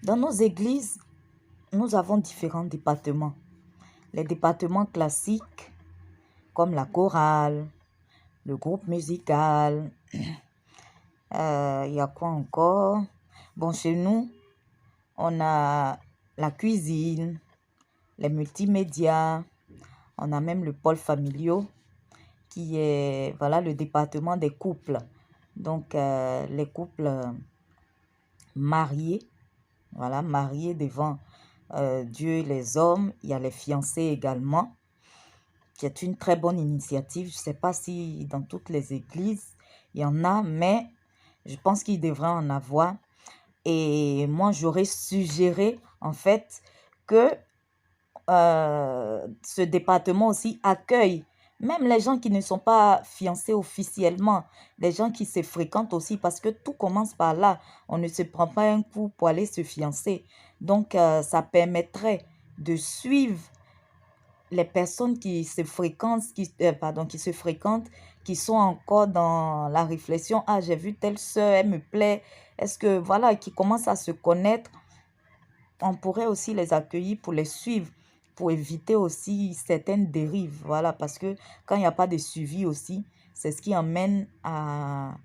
Dans nos églises, nous avons différents départements. Les départements classiques, comme la chorale, le groupe musical, il y a quoi encore? Bon, chez nous, on a la cuisine, les multimédias, on a même le pôle familial qui est, voilà, le département des couples. Donc, les couples mariés, voilà, mariés devant Dieu et les hommes. Il y a les fiancés également, qui est une très bonne initiative. Je ne sais pas si dans toutes les églises, il y en a, mais je pense qu'il devrait en avoir. Et moi, j'aurais suggéré, en fait, que ce département aussi accueille même les gens qui ne sont pas fiancés officiellement, les gens qui se fréquentent aussi, parce que tout commence par là. On ne se prend pas un coup pour aller se fiancer. Donc, ça permettrait de suivre les personnes qui se fréquentent, qui sont encore dans la réflexion. Ah, j'ai vu telle sœur, elle me plaît. Est-ce que, voilà, qui commencent à se connaître. On pourrait aussi les accueillir pour les suivre, pour éviter aussi certaines dérives. Voilà, parce que quand il n'y a pas de suivi aussi, c'est ce qui amène à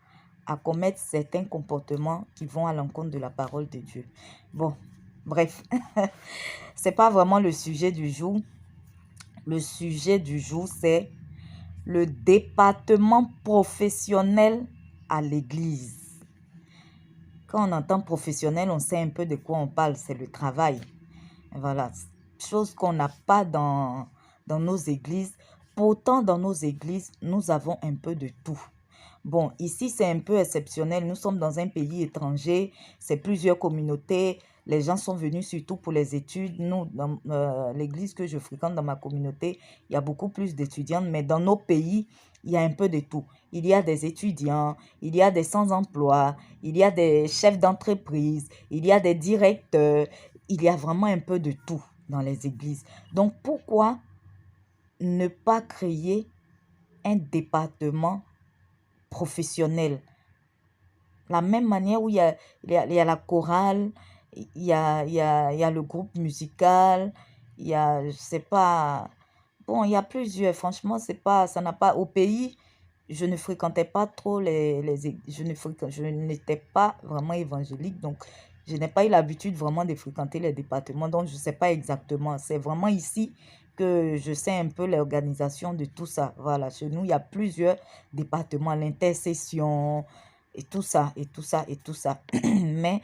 commettre certains comportements qui vont à l'encontre de la parole de Dieu. Bon, bref, c'est pas vraiment le sujet du jour. Le sujet du jour, c'est le département professionnel à l'église. Quand on entend professionnel, on sait un peu de quoi on parle, c'est le travail. Voilà, chose qu'on n'a pas dans nos églises. Pourtant, dans nos églises, nous avons un peu de tout. Bon, ici, c'est un peu exceptionnel. Nous sommes dans un pays étranger, c'est plusieurs communautés. Les gens sont venus surtout pour les études. Nous, dans l'église que je fréquente dans ma communauté, il y a beaucoup plus d'étudiants, mais dans nos pays, il y a un peu de tout. Il y a des étudiants, il y a des sans-emploi, il y a des chefs d'entreprise, il y a des directeurs, il y a vraiment un peu de tout dans les églises. Donc, pourquoi ne pas créer un département professionnel? La même manière où il y a la chorale, il y a le groupe musical, il y a, je sais pas, bon, il y a plusieurs. Franchement, c'est pas, ça n'a pas, au pays, je ne fréquentais pas trop je n'étais pas vraiment évangélique, donc je n'ai pas eu l'habitude vraiment de fréquenter les départements, donc je ne sais pas exactement. C'est vraiment ici que je sais un peu l'organisation de tout ça. Voilà, chez nous, il y a plusieurs départements, l'intercession, et tout ça, et tout ça, et tout ça. Mais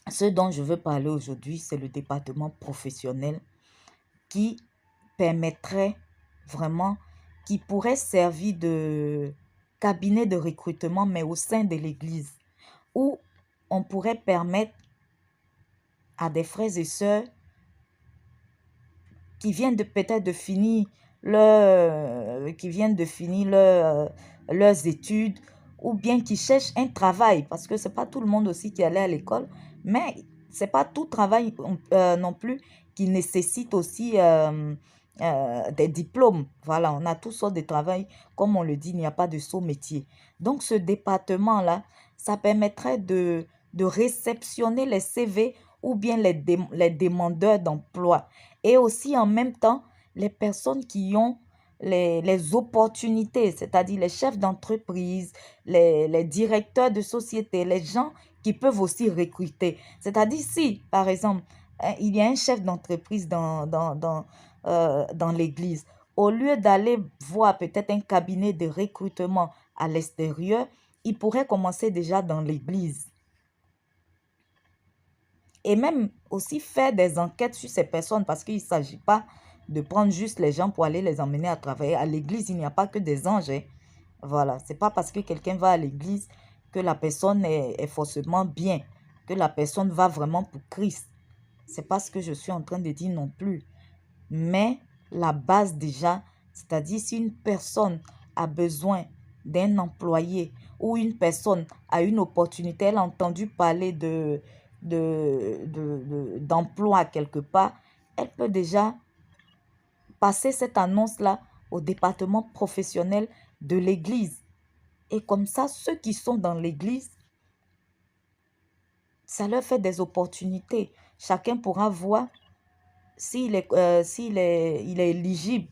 ce dont je veux parler aujourd'hui, c'est le département professionnel qui permettrait vraiment, qui pourrait servir de cabinet de recrutement, mais au sein de l'Église, où on pourrait permettre à des frères et sœurs qui viennent peut-être de finir leurs études, ou bien qui cherchent un travail, parce que c'est pas tout le monde aussi qui allait à l'école, mais c'est pas tout travail non plus qui nécessite aussi des diplômes. Voilà, on a toutes sortes de travail, comme on le dit, il n'y a pas de saut métier. Donc ce département-là, ça permettrait de réceptionner les CV ou bien les demandeurs d'emploi, et aussi en même temps les personnes qui ont les opportunités, c'est-à-dire les chefs d'entreprise, les directeurs de société, les gens qui peuvent aussi recruter. C'est-à-dire si, par exemple, il y a un chef d'entreprise dans l'église, au lieu d'aller voir peut-être un cabinet de recrutement à l'extérieur, il pourrait commencer déjà dans l'église. Et même aussi faire des enquêtes sur ces personnes, parce qu'il ne s'agit pas de prendre juste les gens pour aller les emmener à travailler. À l'église, il n'y a pas que des anges. Voilà, ce n'est pas parce que quelqu'un va à l'église que la personne est forcément bien, que la personne va vraiment pour Christ. Ce n'est pas ce que je suis en train de dire non plus. Mais la base déjà, c'est-à-dire si une personne a besoin d'un employé ou une personne a une opportunité, elle a entendu parler d'emploi quelque part, elle peut déjà passer cette annonce-là au département professionnel de l'église. Et comme ça, ceux qui sont dans l'église, ça leur fait des opportunités. Chacun pourra voir il est éligible.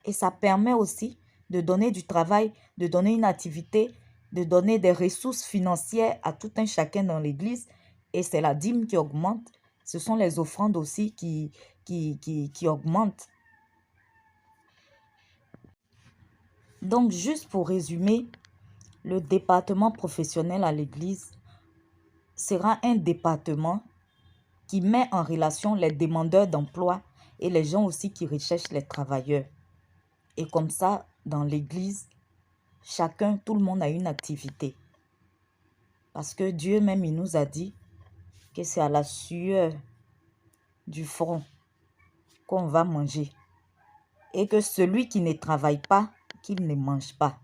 Et ça permet aussi de donner du travail, de donner une activité, de donner des ressources financières à tout un chacun dans l'Église. Et c'est la dîme qui augmente. Ce sont les offrandes aussi qui augmentent. Donc, juste pour résumer, le département professionnel à l'Église sera un département qui met en relation les demandeurs d'emploi et les gens aussi qui recherchent les travailleurs. Et comme ça, dans l'Église, tout le monde a une activité. Parce que Dieu même, il nous a dit que c'est à la sueur du front qu'on va manger. Et que celui qui ne travaille pas, qu'il ne mange pas.